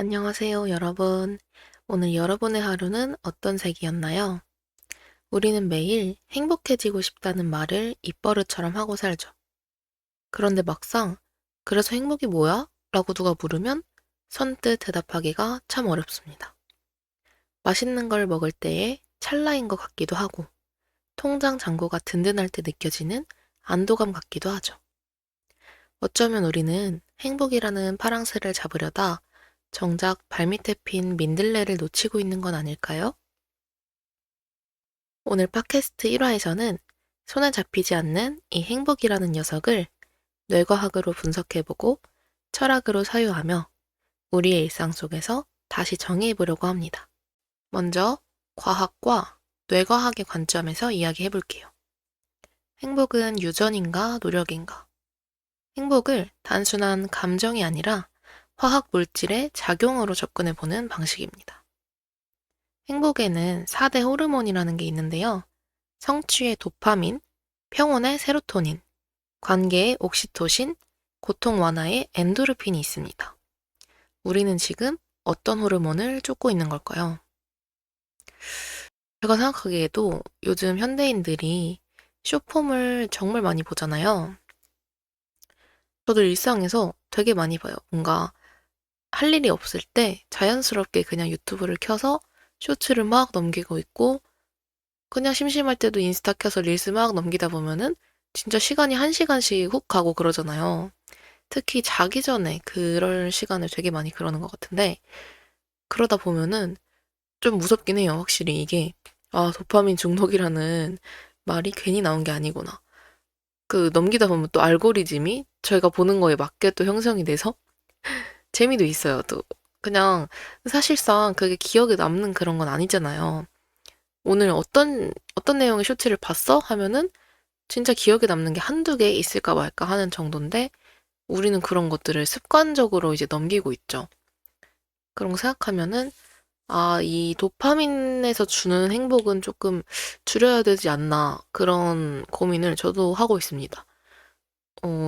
안녕하세요, 여러분. 오늘 여러분의 하루는 어떤 색이었나요? 우리는 매일 행복해지고 싶다는 말을 입버릇처럼 하고 살죠. 그런데 막상, 그래서 행복이 뭐야? 라고 누가 물으면 선뜻 대답하기가 참 어렵습니다. 맛있는 걸 먹을 때의 찰나인 것 같기도 하고, 통장 잔고가 든든할 때 느껴지는 안도감 같기도 하죠. 어쩌면 우리는 행복이라는 파랑새를 잡으려다 정작 발밑에 핀 민들레를 놓치고 있는 건 아닐까요? 오늘 팟캐스트 1화에서는 손에 잡히지 않는 이 행복이라는 녀석을 뇌과학으로 분석해보고 철학으로 사유하며 우리의 일상 속에서 다시 정의해보려고 합니다. 먼저 과학과 뇌과학의 관점에서 이야기해볼게요. 행복은 유전인가 노력인가? 행복을 단순한 감정이 아니라 화학 물질의 작용으로 접근해보는 방식입니다. 행복에는 4대 호르몬이라는 게 있는데요. 성취의 도파민, 평온의 세로토닌, 관계의 옥시토신, 고통 완화의 엔도르핀이 있습니다. 우리는 지금 어떤 호르몬을 쫓고 있는 걸까요? 제가 생각하기에도 요즘 현대인들이 쇼폼을 정말 많이 보잖아요. 저도 일상에서 되게 많이 봐요. 뭔가 할 일이 없을 때 자연스럽게 그냥 유튜브를 켜서 쇼츠를 막 넘기고 있고 그냥 심심할 때도 인스타 켜서 릴스 막 넘기다 보면은 진짜 시간이 1시간씩 훅 가고 그러잖아요. 특히 자기 전에 그럴 시간을 되게 많이 그러는 것 같은데 그러다 보면은 좀 무섭긴 해요. 확실히 이게 도파민 중독이라는 말이 괜히 나온 게 아니구나. 그 넘기다 보면 또 알고리즘이 저희가 보는 거에 맞게 또 형성이 돼서 재미도 있어요. 또 그냥 사실상 그게 기억에 남는 그런 건 아니잖아요. 오늘 어떤 내용의 쇼츠를 봤어? 하면은 진짜 기억에 남는 게 한두 개 있을까 말까 하는 정도인데 우리는 그런 것들을 습관적으로 이제 넘기고 있죠. 그런 거 생각하면은 이 도파민에서 주는 행복은 조금 줄여야 되지 않나 그런 고민을 저도 하고 있습니다.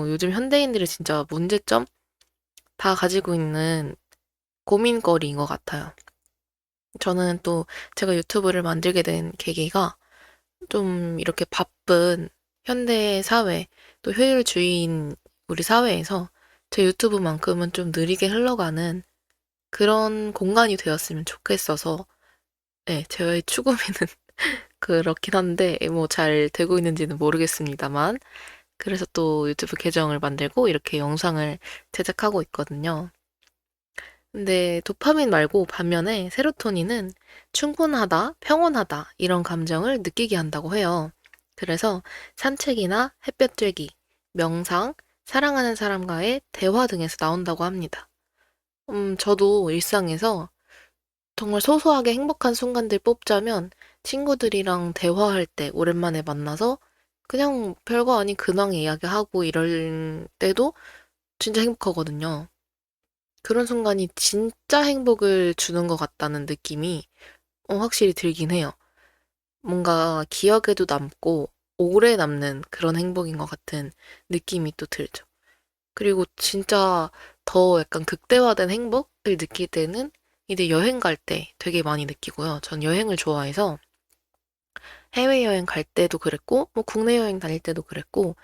요즘 현대인들의 진짜 문제점 다 가지고 있는 고민거리인 것 같아요. 저는 또 제가 유튜브를 만들게 된 계기가 좀 이렇게 바쁜 현대 사회, 또 효율주의인 우리 사회에서 제 유튜브만큼은 좀 느리게 흘러가는 그런 공간이 되었으면 좋겠어서, 네, 저의 추구미는 그렇긴 한데, 뭐 잘 되고 있는지는 모르겠습니다만, 그래서 또 유튜브 계정을 만들고 이렇게 영상을 제작하고 있거든요. 근데 도파민 말고 반면에 세로토닌은 충분하다, 평온하다, 이런 감정을 느끼게 한다고 해요. 그래서 산책이나 햇볕 쬐기, 명상, 사랑하는 사람과의 대화 등에서 나온다고 합니다. 저도 일상에서 정말 소소하게 행복한 순간들 뽑자면 친구들이랑 대화할 때 오랜만에 만나서 그냥 별거 아닌 근황 이야기하고 이럴 때도 진짜 행복하거든요. 그런 순간이 진짜 행복을 주는 것 같다는 느낌이 확실히 들긴 해요. 뭔가 기억에도 남고 오래 남는 그런 행복인 것 같은 느낌이 또 들죠. 그리고 진짜 더 약간 극대화된 행복을 느낄 때는 이제 여행 갈 때 되게 많이 느끼고요. 전 여행을 좋아해서 해외여행 갈 때도 그랬고, 뭐 국내 여행 다닐 때도 그랬고,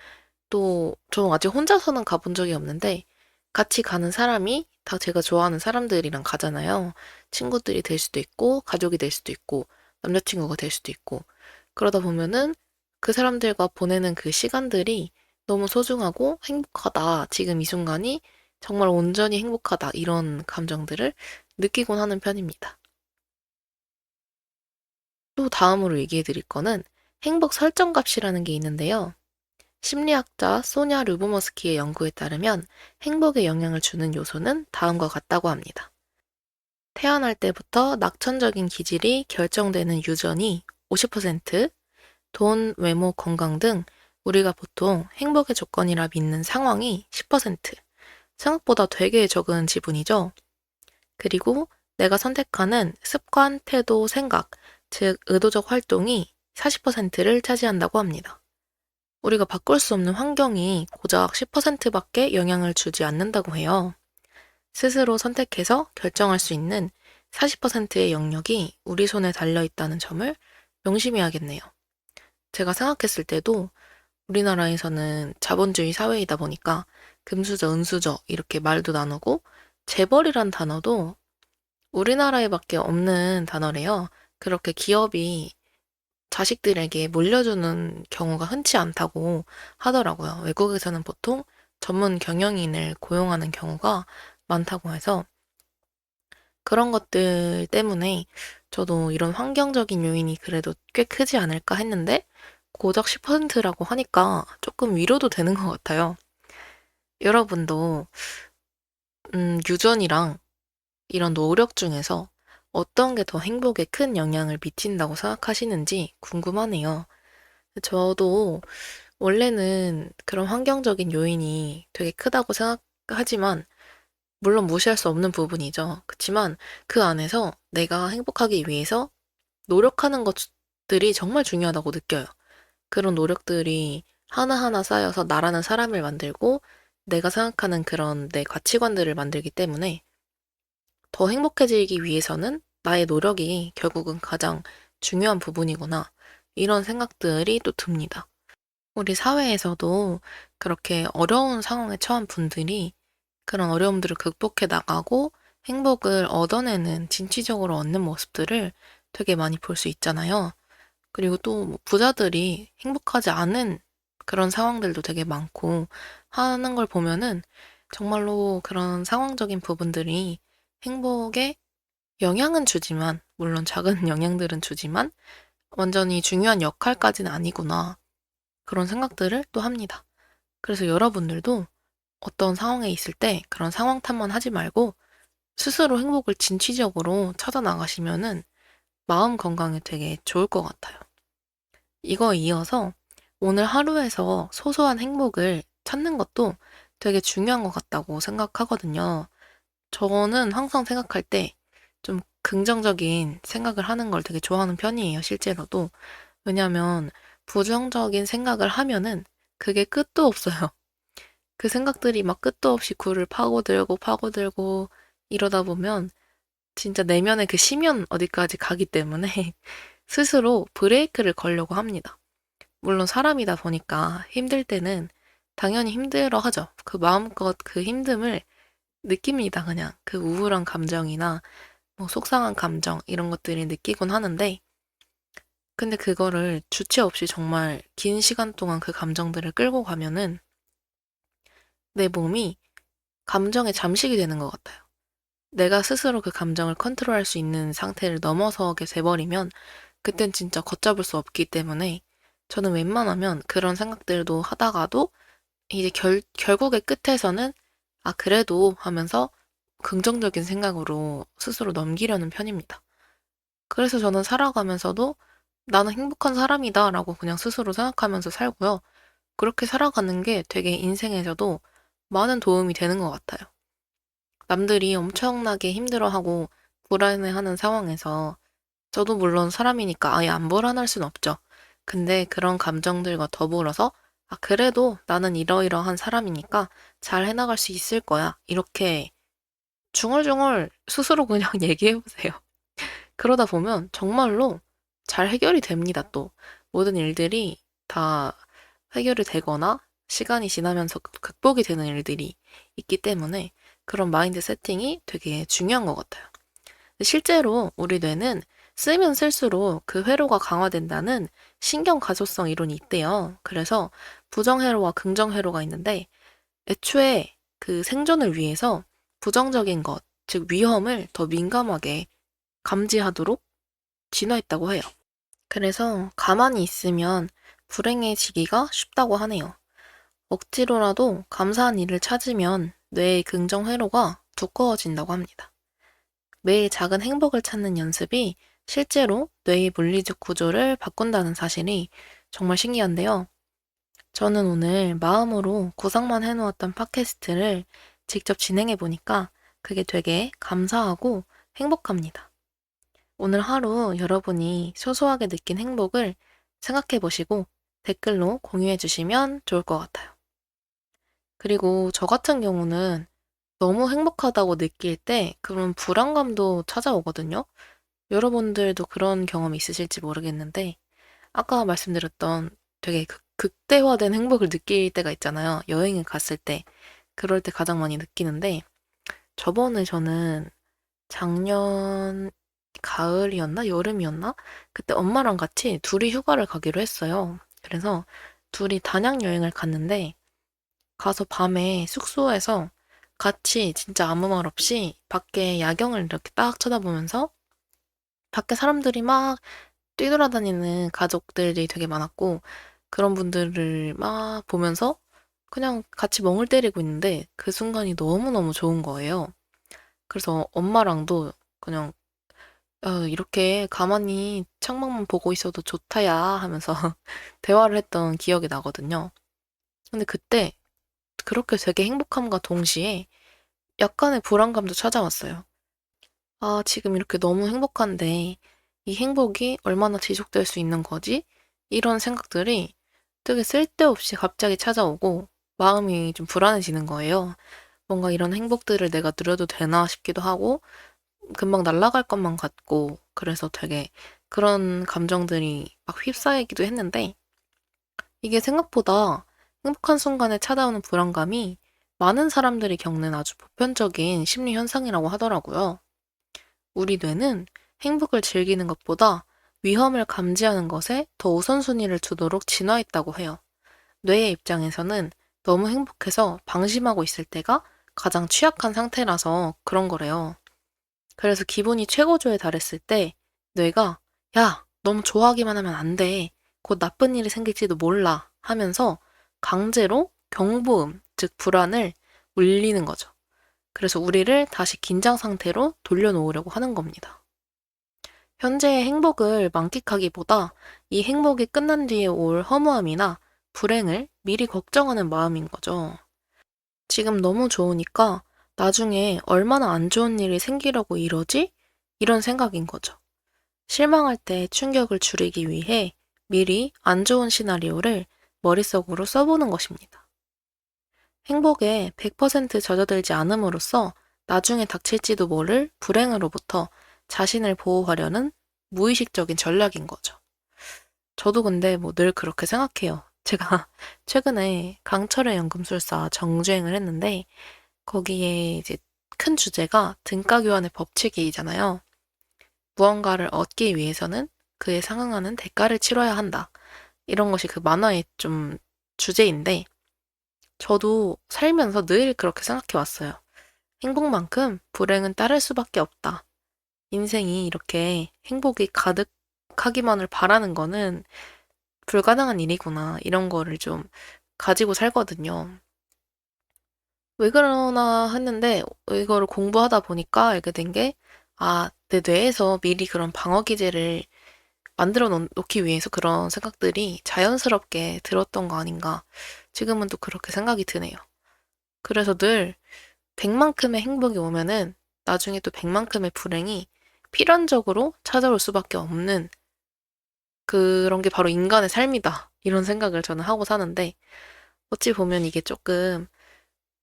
또 저는 아직 혼자서는 가본 적이 없는데 같이 가는 사람이 다 제가 좋아하는 사람들이랑 가잖아요. 친구들이 될 수도 있고, 가족이 될 수도 있고, 남자친구가 될 수도 있고. 그러다 보면은 그 사람들과 보내는 그 시간들이 너무 소중하고 행복하다. 지금 이 순간이 정말 온전히 행복하다. 이런 감정들을 느끼곤 하는 편입니다. 또 다음으로 얘기해 드릴 거는 행복 설정 값이라는 게 있는데요. 심리학자 소냐 르보머스키의 연구에 따르면 행복에 영향을 주는 요소는 다음과 같다고 합니다. 태어날 때부터 낙천적인 기질이 결정되는 유전이 50%, 돈, 외모, 건강 등 우리가 보통 행복의 조건이라 믿는 상황이 10%, 생각보다 되게 적은 지분이죠. 그리고 내가 선택하는 습관, 태도, 생각, 즉 의도적 활동이 40%를 차지한다고 합니다. 우리가 바꿀 수 없는 환경이 고작 10%밖에 영향을 주지 않는다고 해요. 스스로 선택해서 결정할 수 있는 40%의 영역이 우리 손에 달려있다는 점을 명심해야겠네요. 제가 생각했을 때도 우리나라에서는 자본주의 사회이다 보니까 금수저, 은수저 이렇게 말도 나누고 재벌이란 단어도 우리나라에밖에 없는 단어래요. 그렇게 기업이 자식들에게 물려주는 경우가 흔치 않다고 하더라고요. 외국에서는 보통 전문 경영인을 고용하는 경우가 많다고 해서 그런 것들 때문에 저도 이런 환경적인 요인이 그래도 꽤 크지 않을까 했는데 고작 10%라고 하니까 조금 위로도 되는 것 같아요. 여러분도 유전이랑 이런 노력 중에서 어떤 게 더 행복에 큰 영향을 미친다고 생각하시는지 궁금하네요. 저도 원래는 그런 환경적인 요인이 되게 크다고 생각하지만 물론 무시할 수 없는 부분이죠. 그렇지만 그 안에서 내가 행복하기 위해서 노력하는 것들이 정말 중요하다고 느껴요. 그런 노력들이 하나하나 쌓여서 나라는 사람을 만들고 내가 생각하는 그런 내 가치관들을 만들기 때문에 더 행복해지기 위해서는 나의 노력이 결국은 가장 중요한 부분이구나. 이런 생각들이 또 듭니다. 우리 사회에서도 그렇게 어려운 상황에 처한 분들이 그런 어려움들을 극복해 나가고 행복을 얻어내는 진취적으로 얻는 모습들을 되게 많이 볼 수 있잖아요. 그리고 또뭐 부자들이 행복하지 않은 그런 상황들도 되게 많고 하는 걸 보면은 정말로 그런 상황적인 부분들이 행복에 영향은 주지만, 물론 작은 영향들은 주지만 완전히 중요한 역할까지는 아니구나. 그런 생각들을 또 합니다. 그래서 여러분들도 어떤 상황에 있을 때 그런 상황 탓만 하지 말고 스스로 행복을 진취적으로 찾아 나가시면은 마음 건강에 되게 좋을 것 같아요. 이거 이어서 오늘 하루에서 소소한 행복을 찾는 것도 되게 중요한 것 같다고 생각하거든요. 저는 항상 생각할 때 좀 긍정적인 생각을 하는 걸 되게 좋아하는 편이에요, 실제로도. 왜냐면 부정적인 생각을 하면은 그게 끝도 없어요. 그 생각들이 막 끝도 없이 굴을 파고들고 파고들고 이러다 보면 진짜 내면의 그 심연 어디까지 가기 때문에 스스로 브레이크를 걸려고 합니다. 물론 사람이다 보니까 힘들 때는 당연히 힘들어 하죠. 그 마음껏 그 힘듦을 느낍니다, 그냥. 그 우울한 감정이나 뭐 속상한 감정 이런 것들이 느끼곤 하는데 근데 그거를 주체 없이 정말 긴 시간 동안 그 감정들을 끌고 가면은 내 몸이 감정에 잠식이 되는 것 같아요. 내가 스스로 그 감정을 컨트롤할 수 있는 상태를 넘어서게 돼버리면 그땐 진짜 걷잡을 수 없기 때문에 저는 웬만하면 그런 생각들도 하다가도 이제 결국의 끝에서는 아, 그래도 하면서 긍정적인 생각으로 스스로 넘기려는 편입니다. 그래서 저는 살아가면서도 나는 행복한 사람이다 라고 그냥 스스로 생각하면서 살고요. 그렇게 살아가는 게 되게 인생에서도 많은 도움이 되는 것 같아요. 남들이 엄청나게 힘들어하고 불안해하는 상황에서 저도 물론 사람이니까 아예 안 불안할 순 없죠. 근데 그런 감정들과 더불어서 아, 그래도 나는 이러이러한 사람이니까 잘 해나갈 수 있을 거야. 이렇게 중얼중얼 스스로 그냥 얘기해보세요. 그러다 보면 정말로 잘 해결이 됩니다, 또. 모든 일들이 다 해결이 되거나 시간이 지나면서 극복이 되는 일들이 있기 때문에 그런 마인드 세팅이 되게 중요한 것 같아요. 실제로 우리 뇌는 쓰면 쓸수록 그 회로가 강화된다는 신경 가소성 이론이 있대요. 그래서 부정 회로와 긍정 회로가 있는데 애초에 그 생존을 위해서 부정적인 것, 즉 위험을 더 민감하게 감지하도록 진화했다고 해요. 그래서 가만히 있으면 불행해지기가 쉽다고 하네요. 억지로라도 감사한 일을 찾으면 뇌의 긍정 회로가 두꺼워진다고 합니다. 매일 작은 행복을 찾는 연습이 실제로 뇌의 물리적 구조를 바꾼다는 사실이 정말 신기한데요. 저는 오늘 마음으로 구상만 해놓았던 팟캐스트를 직접 진행해 보니까 그게 되게 감사하고 행복합니다. 오늘 하루 여러분이 소소하게 느낀 행복을 생각해 보시고 댓글로 공유해 주시면 좋을 것 같아요. 그리고 저 같은 경우는 너무 행복하다고 느낄 때 그런 불안감도 찾아오거든요. 여러분들도 그런 경험이 있으실지 모르겠는데, 아까 말씀드렸던 되게 극대화된 행복을 느낄 때가 있잖아요. 여행을 갔을 때. 그럴 때 가장 많이 느끼는데, 저번에 저는 작년 가을이었나? 여름이었나? 그때 엄마랑 같이 둘이 휴가를 가기로 했어요. 그래서 둘이 단양 여행을 갔는데, 가서 밤에 숙소에서 같이 진짜 아무 말 없이 밖에 야경을 이렇게 딱 쳐다보면서 밖에 사람들이 막 뛰돌아다니는 가족들이 되게 많았고 그런 분들을 막 보면서 그냥 같이 멍을 때리고 있는데 그 순간이 너무너무 좋은 거예요. 그래서 엄마랑도 그냥 이렇게 가만히 창밖만 보고 있어도 좋다야 하면서 대화를 했던 기억이 나거든요. 근데 그때 그렇게 되게 행복함과 동시에 약간의 불안감도 찾아왔어요. 아, 지금 이렇게 너무 행복한데 이 행복이 얼마나 지속될 수 있는 거지? 이런 생각들이 되게 쓸데없이 갑자기 찾아오고 마음이 좀 불안해지는 거예요. 뭔가 이런 행복들을 내가 누려도 되나 싶기도 하고 금방 날아갈 것만 같고 그래서 되게 그런 감정들이 막 휩싸이기도 했는데 이게 생각보다 행복한 순간에 찾아오는 불안감이 많은 사람들이 겪는 아주 보편적인 심리 현상이라고 하더라고요. 우리 뇌는 행복을 즐기는 것보다 위험을 감지하는 것에 더 우선순위를 두도록 진화했다고 해요. 뇌의 입장에서는 너무 행복해서 방심하고 있을 때가 가장 취약한 상태라서 그런 거래요. 그래서 기분이 최고조에 달했을 때 뇌가 야, 너무 좋아하기만 하면 안 돼. 곧 나쁜 일이 생길지도 몰라 하면서 강제로 경보음, 즉 불안을 울리는 거죠. 그래서 우리를 다시 긴장 상태로 돌려놓으려고 하는 겁니다. 현재의 행복을 만끽하기보다 이 행복이 끝난 뒤에 올 허무함이나 불행을 미리 걱정하는 마음인 거죠. 지금 너무 좋으니까 나중에 얼마나 안 좋은 일이 생기려고 이러지? 이런 생각인 거죠. 실망할 때 충격을 줄이기 위해 미리 안 좋은 시나리오를 머릿속으로 써보는 것입니다. 행복에 100% 젖어들지 않음으로써 나중에 닥칠지도 모를 불행으로부터 자신을 보호하려는 무의식적인 전략인 거죠. 저도 근데 뭐 늘 그렇게 생각해요. 제가 최근에 강철의 연금술사 정주행을 했는데 거기에 이제 큰 주제가 등가 교환의 법칙이잖아요. 무언가를 얻기 위해서는 그에 상응하는 대가를 치러야 한다. 이런 것이 그 만화의 좀 주제인데 저도 살면서 늘 그렇게 생각해 왔어요. 행복만큼 불행은 따를 수밖에 없다. 인생이 이렇게 행복이 가득하기만을 바라는 거는 불가능한 일이구나. 이런 거를 좀 가지고 살거든요. 왜 그러나 했는데 이거를 공부하다 보니까 알게 된 게, 아, 내 뇌에서 미리 그런 방어 기제를 만들어 놓기 위해서 그런 생각들이 자연스럽게 들었던 거 아닌가. 지금은 또 그렇게 생각이 드네요. 그래서 늘 100만큼의 행복이 오면은 나중에 또 100만큼의 불행이 필연적으로 찾아올 수밖에 없는 그런 게 바로 인간의 삶이다. 이런 생각을 저는 하고 사는데 어찌 보면 이게 조금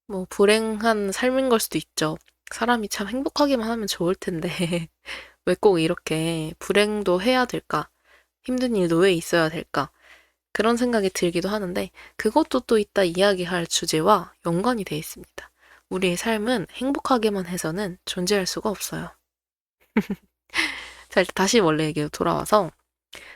뭐 불행한 삶인 걸 수도 있죠. 사람이 참 행복하기만 하면 좋을 텐데 왜 꼭 이렇게 불행도 해야 될까? 힘든 일도 왜 있어야 될까? 그런 생각이 들기도 하는데 그것도 또 이따 이야기할 주제와 연관이 돼 있습니다. 우리의 삶은 행복하게만 해서는 존재할 수가 없어요. 자, 일단 다시 원래 얘기로 돌아와서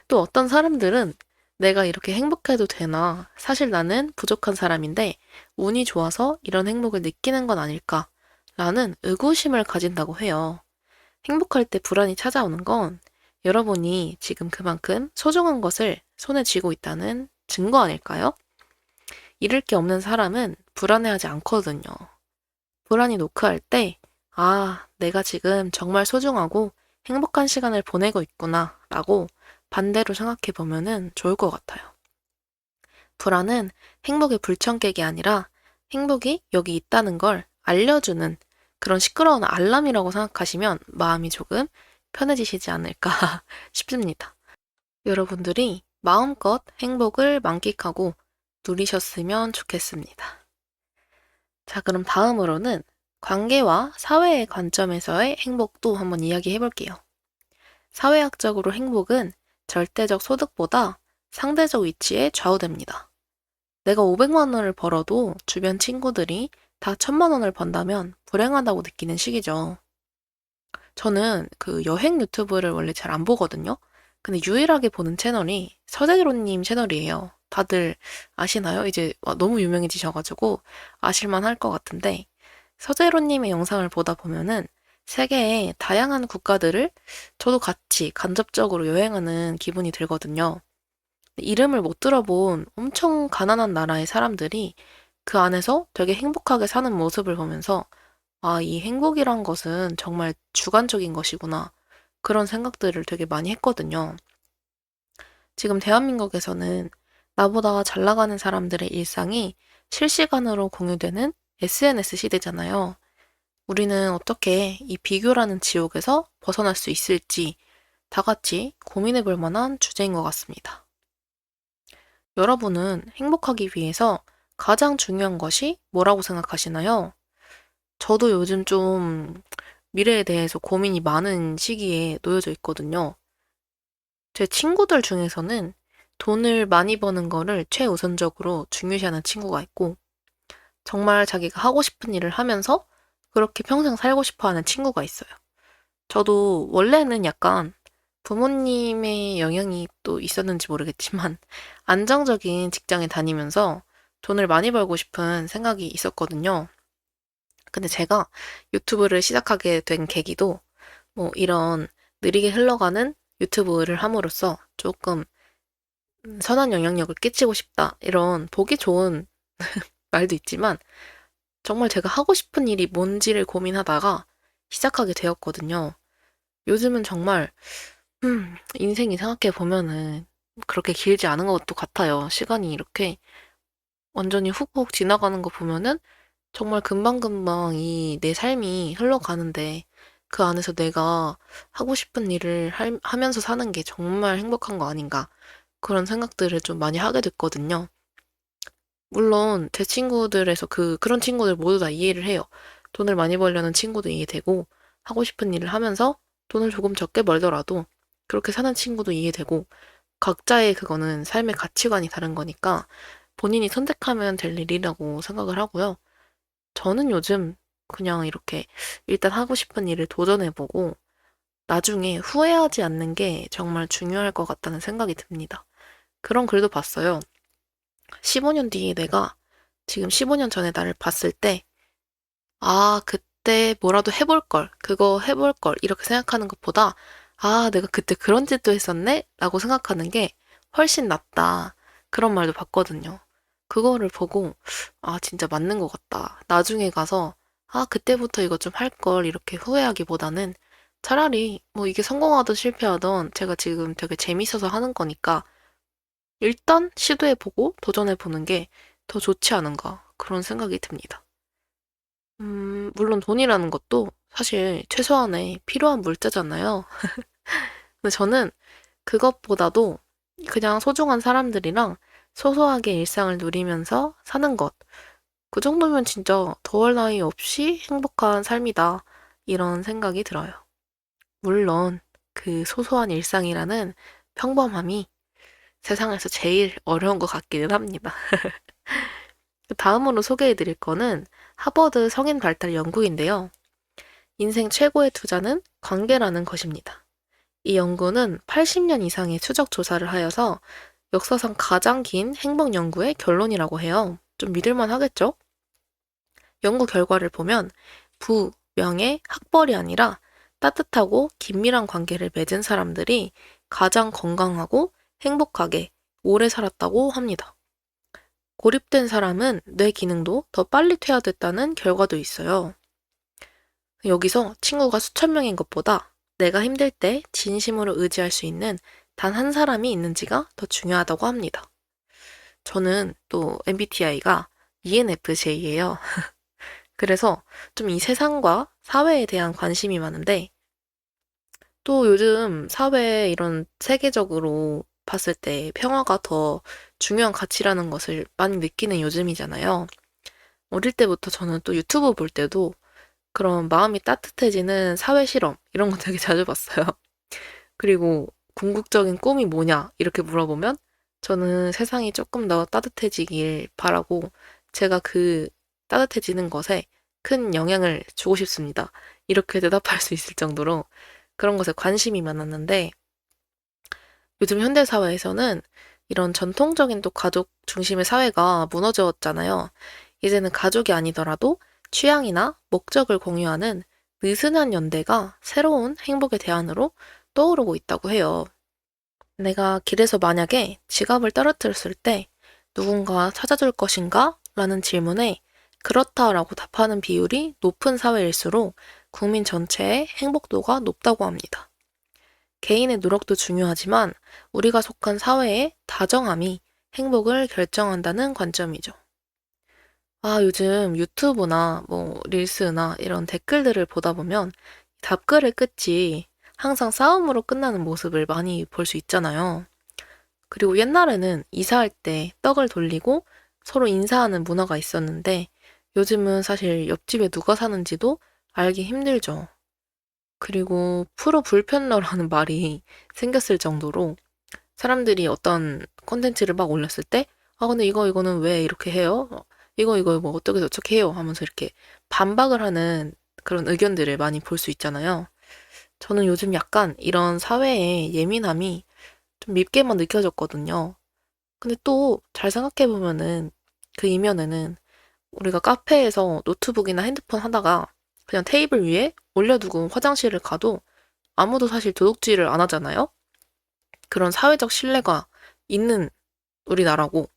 또 어떤 사람들은 내가 이렇게 행복해도 되나? 사실 나는 부족한 사람인데 운이 좋아서 이런 행복을 느끼는 건 아닐까? 라는 의구심을 가진다고 해요. 행복할 때 불안이 찾아오는 건 여러분이 지금 그만큼 소중한 것을 손에 쥐고 있다는 증거 아닐까요? 잃을 게 없는 사람은 불안해하지 않거든요. 불안이 노크할 때, 아, 내가 지금 정말 소중하고 행복한 시간을 보내고 있구나, 라고 반대로 생각해 보면은 좋을 것 같아요. 불안은 행복의 불청객이 아니라 행복이 여기 있다는 걸 알려주는 그런 시끄러운 알람이라고 생각하시면 마음이 조금 편해지시지 않을까 싶습니다. 여러분들이 마음껏 행복을 만끽하고 누리셨으면 좋겠습니다. 자, 그럼 다음으로는 관계와 사회의 관점에서의 행복도 한번 이야기해 볼게요. 사회학적으로 행복은 절대적 소득보다 상대적 위치에 좌우됩니다. 내가 500만 원을 벌어도 주변 친구들이 다 1000만 원을 번다면 불행하다고 느끼는 시기죠. 저는 그 여행 유튜브를 원래 잘 안 보거든요. 근데 유일하게 보는 채널이 서재로님 채널이에요. 다들 아시나요? 이제 너무 유명해지셔가지고 아실만 할 것 같은데, 서재로님의 영상을 보다 보면은 세계의 다양한 국가들을 저도 같이 간접적으로 여행하는 기분이 들거든요. 이름을 못 들어본 엄청 가난한 나라의 사람들이 그 안에서 되게 행복하게 사는 모습을 보면서 아, 이 행복이란 것은 정말 주관적인 것이구나. 그런 생각들을 되게 많이 했거든요. 지금 대한민국에서는 나보다 잘 나가는 사람들의 일상이 실시간으로 공유되는 SNS 시대잖아요. 우리는 어떻게 이 비교라는 지옥에서 벗어날 수 있을지 다 같이 고민해 볼 만한 주제인 것 같습니다. 여러분은 행복하기 위해서 가장 중요한 것이 뭐라고 생각하시나요? 저도 요즘 좀 미래에 대해서 고민이 많은 시기에 놓여져 있거든요. 제 친구들 중에서는 돈을 많이 버는 거를 최우선적으로 중요시하는 친구가 있고, 정말 자기가 하고 싶은 일을 하면서 그렇게 평생 살고 싶어 하는 친구가 있어요. 저도 원래는 약간 부모님의 영향이 또 있었는지 모르겠지만, 안정적인 직장에 다니면서 돈을 많이 벌고 싶은 생각이 있었거든요. 근데 제가 유튜브를 시작하게 된 계기도 뭐 이런 느리게 흘러가는 유튜브를 함으로써 조금 선한 영향력을 끼치고 싶다. 이런 보기 좋은 말도 있지만 정말 제가 하고 싶은 일이 뭔지를 고민하다가 시작하게 되었거든요. 요즘은 정말 인생이 생각해 보면은 그렇게 길지 않은 것도 같아요. 시간이 이렇게 완전히 훅훅 지나가는 거 보면은 정말 금방금방 이 내 삶이 흘러가는데 그 안에서 내가 하고 싶은 일을 하면서 사는 게 정말 행복한 거 아닌가 그런 생각들을 좀 많이 하게 됐거든요. 물론 제 친구들에서 그런 친구들 모두 다 이해를 해요. 돈을 많이 벌려는 친구도 이해되고 하고 싶은 일을 하면서 돈을 조금 적게 벌더라도 그렇게 사는 친구도 이해되고 각자의 그거는 삶의 가치관이 다른 거니까 본인이 선택하면 될 일이라고 생각을 하고요. 저는 요즘 그냥 이렇게 일단 하고 싶은 일을 도전해보고 나중에 후회하지 않는 게 정말 중요할 것 같다는 생각이 듭니다. 그런 글도 봤어요. 15년 뒤에 내가 지금 15년 전에 나를 봤을 때, 아, 그때 뭐라도 해볼 걸, 그거 해볼 걸, 이렇게 생각하는 것보다, 아, 내가 그때 그런 짓도 했었네? 라고 생각하는 게 훨씬 낫다. 그런 말도 봤거든요. 그거를 보고, 아, 진짜 맞는 것 같다. 나중에 가서, 아, 그때부터 이거 좀 할 걸, 이렇게 후회하기보다는 차라리 뭐 이게 성공하든 실패하든 제가 지금 되게 재밌어서 하는 거니까 일단 시도해보고 도전해보는 게 더 좋지 않은가 그런 생각이 듭니다. 물론 돈이라는 것도 사실 최소한의 필요한 물자잖아요. 근데 저는 그것보다도 그냥 소중한 사람들이랑 소소하게 일상을 누리면서 사는 것. 그 정도면 진짜 더할 나위 없이 행복한 삶이다. 이런 생각이 들어요. 물론 그 소소한 일상이라는 평범함이 세상에서 제일 어려운 것 같기는 합니다. 다음으로 소개해드릴 거는 하버드 성인 발달 연구인데요. 인생 최고의 투자는 관계라는 것입니다. 이 연구는 80년 이상의 추적 조사를 하여서 역사상 가장 긴 행복 연구의 결론이라고 해요. 좀 믿을만 하겠죠? 연구 결과를 보면 부, 명예, 학벌이 아니라 따뜻하고 긴밀한 관계를 맺은 사람들이 가장 건강하고 행복하게 오래 살았다고 합니다. 고립된 사람은 뇌 기능도 더 빨리 퇴화됐다는 결과도 있어요. 여기서 친구가 수천 명인 것보다 내가 힘들 때 진심으로 의지할 수 있는 단 한 사람이 있는지가 더 중요하다고 합니다. 저는 또 MBTI가 ENFJ예요. 그래서 좀 이 세상과 사회에 대한 관심이 많은데 또 요즘 사회 이런 세계적으로 봤을 때 평화가 더 중요한 가치라는 것을 많이 느끼는 요즘이잖아요. 어릴 때부터 저는 또 유튜브 볼 때도 그런 마음이 따뜻해지는 사회 실험 이런 거 되게 자주 봤어요. 그리고 궁극적인 꿈이 뭐냐 이렇게 물어보면 저는 세상이 조금 더 따뜻해지길 바라고 제가 그 따뜻해지는 것에 큰 영향을 주고 싶습니다. 이렇게 대답할 수 있을 정도로 그런 것에 관심이 많았는데 요즘 현대 사회에서는 이런 전통적인 또 가족 중심의 사회가 무너졌잖아요. 이제는 가족이 아니더라도 취향이나 목적을 공유하는 느슨한 연대가 새로운 행복의 대안으로 떠오르고 있다고 해요. 내가 길에서 만약에 지갑을 떨어뜨렸을 때 누군가 찾아줄 것인가? 라는 질문에 그렇다라고 답하는 비율이 높은 사회일수록 국민 전체의 행복도가 높다고 합니다. 개인의 노력도 중요하지만 우리가 속한 사회의 다정함이 행복을 결정한다는 관점이죠. 아, 요즘 유튜브나 뭐 릴스나 이런 댓글들을 보다 보면 답글의 끝이 항상 싸움으로 끝나는 모습을 많이 볼 수 있잖아요. 그리고 옛날에는 이사할 때 떡을 돌리고 서로 인사하는 문화가 있었는데 요즘은 사실 옆집에 누가 사는지도 알기 힘들죠. 그리고 프로 불편러라는 말이 생겼을 정도로 사람들이 어떤 콘텐츠를 막 올렸을 때, 아, 근데 이거는 왜 이렇게 해요? 이거 뭐 어떻게 저렇게 해요? 하면서 이렇게 반박을 하는 그런 의견들을 많이 볼 수 있잖아요. 저는 요즘 약간 이런 사회의 예민함이 좀 밉게만 느껴졌거든요. 근데 또 잘 생각해보면은 그 이면에는 우리가 카페에서 노트북이나 핸드폰 하다가 그냥 테이블 위에 올려두고 화장실을 가도 아무도 사실 도둑질을 안 하잖아요? 그런 사회적 신뢰가 있는 우리나라고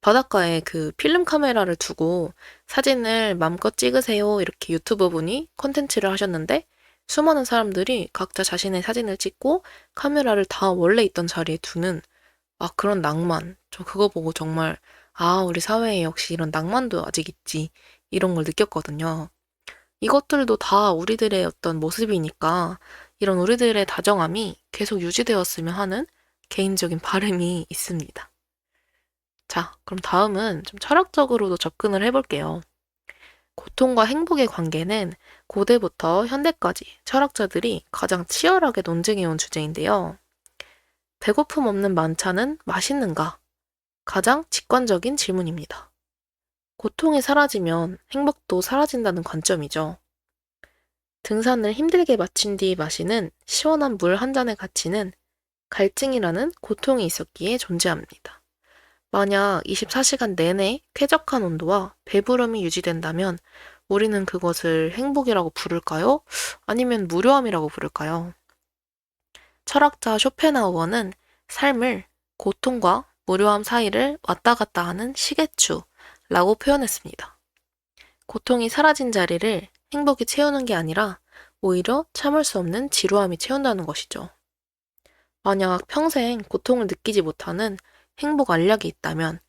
바닷가에 그 필름 카메라를 두고 사진을 마음껏 찍으세요 이렇게 유튜버 분이 콘텐츠를 하셨는데 수많은 사람들이 각자 자신의 사진을 찍고 카메라를 다 원래 있던 자리에 두는 그런 낭만. 저 그거 보고 정말 우리 사회에 역시 이런 낭만도 아직 있지. 이런 걸 느꼈거든요. 이것들도 다 우리들의 어떤 모습이니까 이런 우리들의 다정함이 계속 유지되었으면 하는 개인적인 바람이 있습니다. 자, 그럼 다음은 좀 철학적으로도 접근을 해볼게요. 고통과 행복의 관계는 고대부터 현대까지 철학자들이 가장 치열하게 논쟁해온 주제인데요. 배고픔 없는 만찬은 맛있는가? 가장 직관적인 질문입니다. 고통이 사라지면 행복도 사라진다는 관점이죠. 등산을 힘들게 마친 뒤 마시는 시원한 물 한 잔의 가치는 갈증이라는 고통이 있었기에 존재합니다. 만약 24시간 내내 쾌적한 온도와 배부름이 유지된다면 우리는 그것을 행복이라고 부를까요? 아니면 무료함이라고 부를까요? 철학자 쇼펜하우어는 삶을 고통과 무료함 사이를 왔다 갔다 하는 시계추라고 표현했습니다. 고통이 사라진 자리를 행복이 채우는 게 아니라 오히려 참을 수 없는 지루함이 채운다는 것이죠. 만약 평생 고통을 느끼지 못하는 행복 알약이 있다면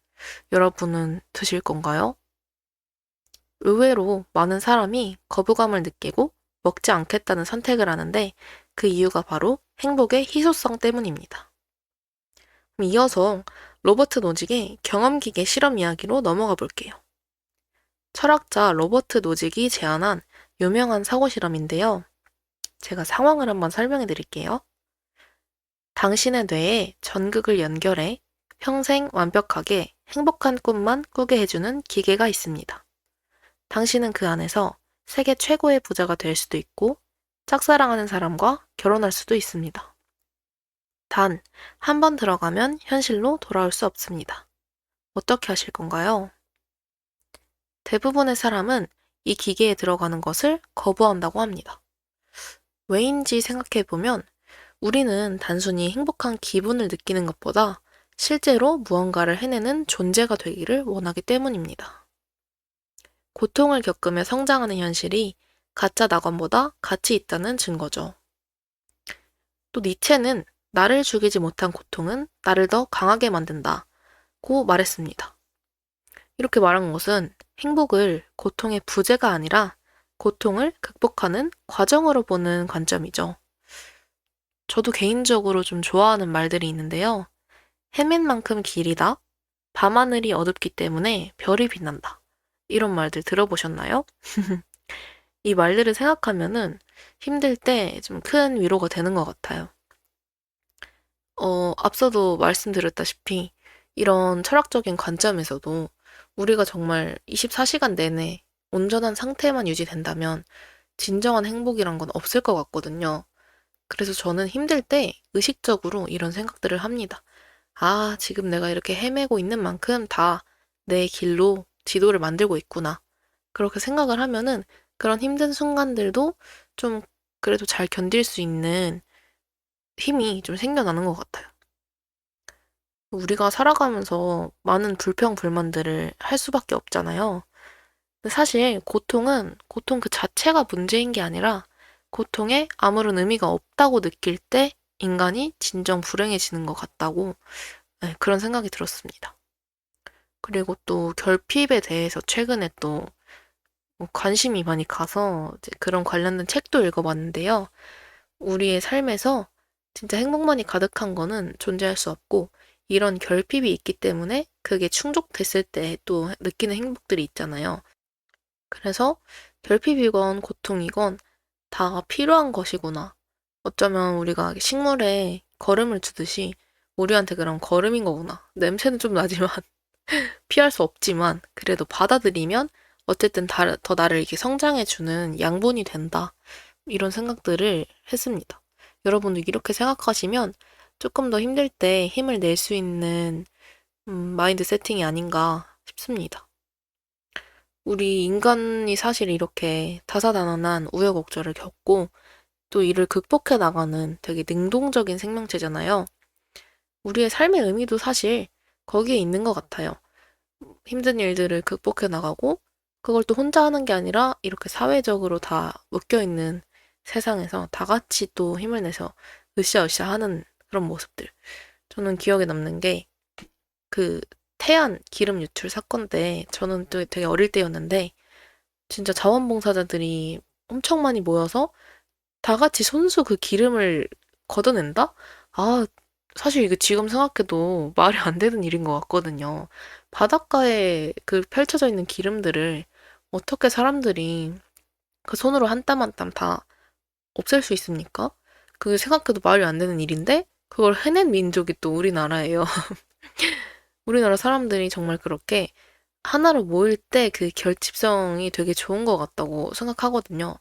여러분은 드실 건가요? 의외로 많은 사람이 거부감을 느끼고 먹지 않겠다는 선택을 하는데 그 이유가 바로 행복의 희소성 때문입니다. 이어서 로버트 노직의 경험기계 실험 이야기로 넘어가 볼게요. 철학자 로버트 노직이 제안한 유명한 사고 실험인데요. 제가 상황을 한번 설명해 드릴게요. 당신의 뇌에 전극을 연결해 평생 완벽하게 행복한 꿈만 꾸게 해주는 기계가 있습니다. 당신은 그 안에서 세계 최고의 부자가 될 수도 있고 짝사랑하는 사람과 결혼할 수도 있습니다. 단, 한 번 들어가면 현실로 돌아올 수 없습니다. 어떻게 하실 건가요? 대부분의 사람은 이 기계에 들어가는 것을 거부한다고 합니다. 왜인지 생각해보면 우리는 단순히 행복한 기분을 느끼는 것보다 실제로 무언가를 해내는 존재가 되기를 원하기 때문입니다. 고통을 겪으며 성장하는 현실이 가짜 낙원보다 가치 있다는 증거죠. 또 니체는 나를 죽이지 못한 고통은 나를 더 강하게 만든다고 말했습니다. 이렇게 말한 것은 행복을 고통의 부재가 아니라 고통을 극복하는 과정으로 보는 관점이죠. 저도 개인적으로 좀 좋아하는 말들이 있는데요. 해맨 만큼 길이다. 밤하늘이 어둡기 때문에 별이 빛난다. 이런 말들 들어보셨나요? 이 말들을 생각하면은 힘들 때 좀 큰 위로가 되는 것 같아요. 앞서도 말씀드렸다시피 이런 철학적인 관점에서도 우리가 정말 24시간 내내 온전한 상태만 유지된다면 진정한 행복이란 건 없을 것 같거든요. 그래서 저는 힘들 때 의식적으로 이런 생각들을 합니다. 아, 지금 내가 이렇게 헤매고 있는 만큼 다 내 길로 지도를 만들고 있구나. 그렇게 생각을 하면은 그런 힘든 순간들도 좀 그래도 잘 견딜 수 있는 힘이 좀 생겨나는 것 같아요. 우리가 살아가면서 많은 불평불만들을 할 수밖에 없잖아요. 근데 사실 고통은 고통 그 자체가 문제인 게 아니라 고통에 아무런 의미가 없다고 느낄 때 인간이 진정 불행해지는 것 같다고 네, 그런 생각이 들었습니다. 그리고 또 결핍에 대해서 최근에 또 관심이 많이 가서 이제 그런 관련된 책도 읽어봤는데요. 우리의 삶에서 진짜 행복만이 가득한 거는 존재할 수 없고 이런 결핍이 있기 때문에 그게 충족됐을 때 또 느끼는 행복들이 있잖아요. 그래서 결핍이건 고통이건 다 필요한 것이구나. 어쩌면 우리가 식물에 거름을 주듯이 우리한테 그런 거름인 거구나. 냄새는 좀 나지만 피할 수 없지만 그래도 받아들이면 어쨌든 더 나를 이렇게 성장해주는 양분이 된다. 이런 생각들을 했습니다. 여러분도 이렇게 생각하시면 조금 더 힘들 때 힘을 낼 수 있는 마인드 세팅이 아닌가 싶습니다. 우리 인간이 사실 이렇게 다사다난한 우여곡절을 겪고 또 이를 극복해 나가는 되게 능동적인 생명체잖아요. 우리의 삶의 의미도 사실 거기에 있는 것 같아요. 힘든 일들을 극복해 나가고 그걸 또 혼자 하는 게 아니라 이렇게 사회적으로 다 묶여 있는 세상에서 다 같이 또 힘을 내서 으쌰으쌰 하는 그런 모습들. 저는 기억에 남는 게 그 태안 기름 유출 사건 때 저는 또 되게 어릴 때였는데 진짜 자원봉사자들이 엄청 많이 모여서 다 같이 손수 그 기름을 걷어낸다? 아, 사실 이거 지금 생각해도 말이 안 되는 일인 것 같거든요. 바닷가에 그 펼쳐져 있는 기름들을 어떻게 사람들이 그 손으로 한 땀 한 땀 다 없앨 수 있습니까? 그게 생각해도 말이 안 되는 일인데 그걸 해낸 민족이 또 우리나라예요. 우리나라 사람들이 정말 그렇게 하나로 모일 때 그 결집성이 되게 좋은 것 같다고 생각하거든요.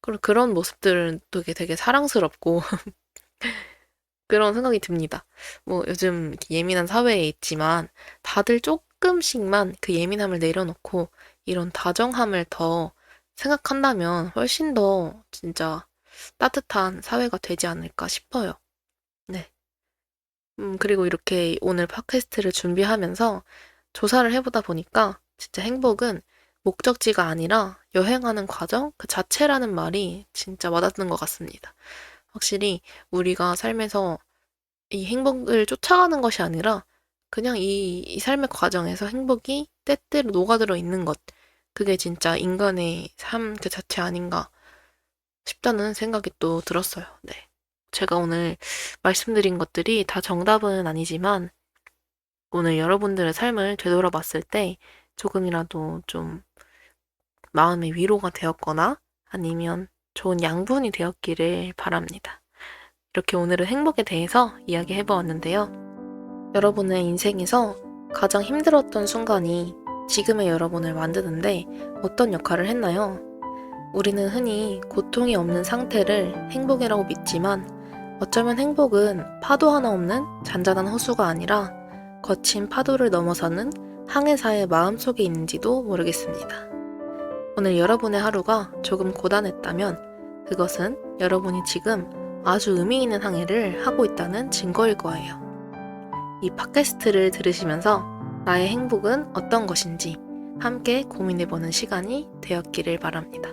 그리고 그런 모습들은 되게 사랑스럽고 그런 생각이 듭니다. 뭐 요즘 이렇게 예민한 사회에 있지만 다들 조금씩만 그 예민함을 내려놓고 이런 다정함을 더 생각한다면 훨씬 더 진짜 따뜻한 사회가 되지 않을까 싶어요. 네. 그리고 이렇게 오늘 팟캐스트를 준비하면서 조사를 해보다 보니까 진짜 행복은 목적지가 아니라 여행하는 과정 그 자체라는 말이 진짜 와닿는 것 같습니다. 확실히 우리가 삶에서 이 행복을 쫓아가는 것이 아니라 그냥 이 삶의 과정에서 행복이 때때로 녹아들어 있는 것. 그게 진짜 인간의 삶 그 자체 아닌가 싶다는 생각이 또 들었어요. 네. 제가 오늘 말씀드린 것들이 다 정답은 아니지만 오늘 여러분들의 삶을 되돌아봤을 때 조금이라도 좀 마음의 위로가 되었거나 아니면 좋은 양분이 되었기를 바랍니다. 이렇게 오늘은 행복에 대해서 이야기해 보았는데요. 여러분의 인생에서 가장 힘들었던 순간이 지금의 여러분을 만드는데 어떤 역할을 했나요? 우리는 흔히 고통이 없는 상태를 행복이라고 믿지만 어쩌면 행복은 파도 하나 없는 잔잔한 호수가 아니라 거친 파도를 넘어서는 항해사의 마음속에 있는지도 모르겠습니다. 오늘 여러분의 하루가 조금 고단했다면 그것은 여러분이 지금 아주 의미 있는 항해를 하고 있다는 증거일 거예요. 이 팟캐스트를 들으시면서 나의 행복은 어떤 것인지 함께 고민해보는 시간이 되었기를 바랍니다.